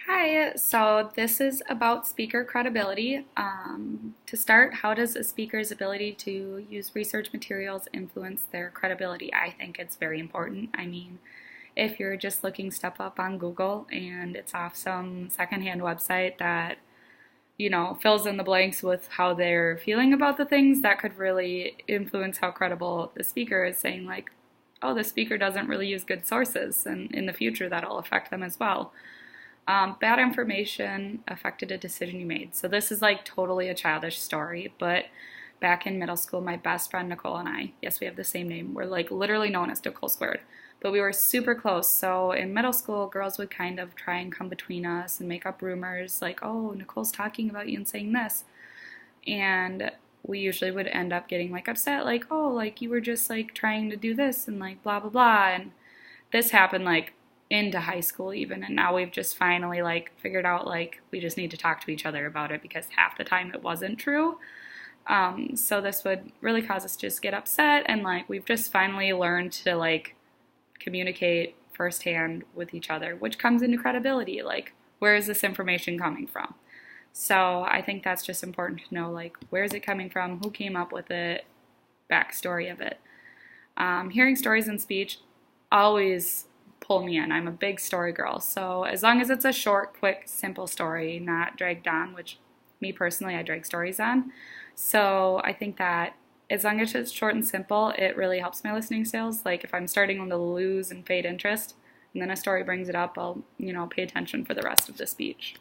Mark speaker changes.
Speaker 1: Hi, so this is about speaker credibility. To start, how does a speaker's ability to use research materials influence their credibility? I think it's very important. I mean, if you're just looking stuff up on Google and it's off some secondhand website that, fills in the blanks with how they're feeling about the things, that could really influence how credible the speaker is saying, like, oh, the speaker doesn't really use good sources, and in the future that'll affect them as well. Bad information affected a decision you made. So this is like totally a childish story, but back in middle school, my best friend Nicole and I, yes, we have the same name, we're like literally known as Nicole Squared, but we were super close. So in middle school, girls would kind of try and come between us and make up rumors like, oh, Nicole's talking about you and saying this. And we usually would end up getting like upset, like, oh, like you were just like trying to do this and like blah, blah, blah. And this happened like into high school even, and now we've just finally like figured out like we just need to talk to each other about it because half the time it wasn't true. So this would really cause us to just get upset, and like we've just finally learned to like communicate firsthand with each other, which comes into credibility. Like, where is this information coming from? So I think that's just important to know, like, where is it coming from, who came up with it, backstory of it. Hearing stories in speech always pull me in. I'm a big story girl. So as long as it's a short, quick, simple story, not dragged on, which me personally, I drag stories on. So I think that as long as it's short and simple, it really helps my listening skills. Like if I'm starting to lose and fade interest, and then a story brings it up, I'll, pay attention for the rest of the speech.